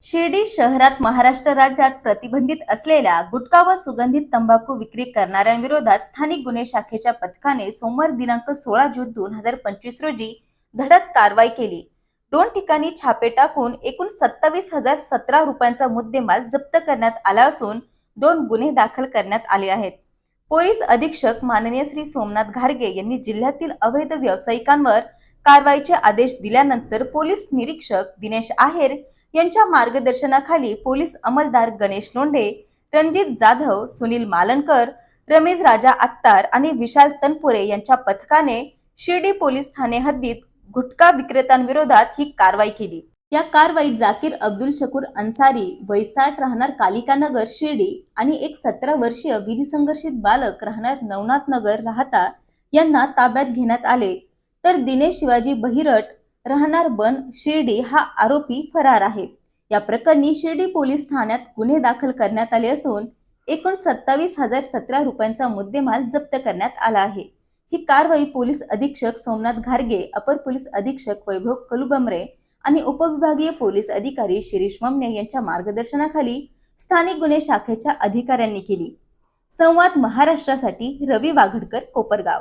शिर्डी शहरात महाराष्ट्र राज्यात प्रतिबंधित असलेल्या गुटखा व सुगंधित तंबाखू विक्री करणाऱ्यांविरोधात स्थानिक गुन्हे शाखेच्या पथकाने सोमवार दिनांक 16 जून 2025 रोजी धडक कारवाई केली। 2 ठिकाणी छापे टाकून एकूण 27,017 रुपयांचा मुद्देमाल जप्त करण्यात आला असून 2 गुन्हे दाखल करण्यात आले आहेत। पोलीस अधीक्षक माननीय श्री सोमनाथ घारगे यांनी जिल्ह्यातील अवैध व्यावसायिकांवर कारवाईचे आदेश दिल्यानंतर पोलीस निरीक्षक दिनेश आहेर यांच्या मार्गदर्शनाखाली पोलीस अंमलदार गणेश लोंढे, रणजित जाधव, सुनील मालनकर, रमेश राजा अत्तार आणि विशाल तनपुरे यांच्या पथकाने शिर्डी पोलीस ठाणे हद्दीत गुटखा विक्रेत्यांविरोधात ही कारवाई केली। या कारवाईत जाकीर अब्दुल शकूर अन्सारी वय 60 राहणार कालिका नगर शिर्डी आणि एक 17 वर्षीय विधी संघर्षित बालक राहणार नवनाथ नगर राहता यांना ताब्यात घेण्यात आले, तर दिनेश शिवाजी बहिरट राहणार बन शिर्डी हा आरोपी फरार आहे। या प्रकरणी शिर्डी पोलीस ठाण्यात गुन्हे दाखल करण्यात आले असून एकूण 27,017 रुपयांचा मुद्देमाल जप्त करण्यात आला आहे। ही कारवाई पोलीस अधीक्षक सोमनाथ घारगे, अपर पोलीस अधीक्षक वैभव कलुबमरे आणि उपविभागीय पोलीस अधिकारी शिरीष ममने यांच्या मार्गदर्शनाखाली स्थानिक गुन्हे शाखेच्या अधिकाऱ्यांनी केली। संवाद महाराष्ट्रासाठी रवी वाघडकर, कोपरगाव।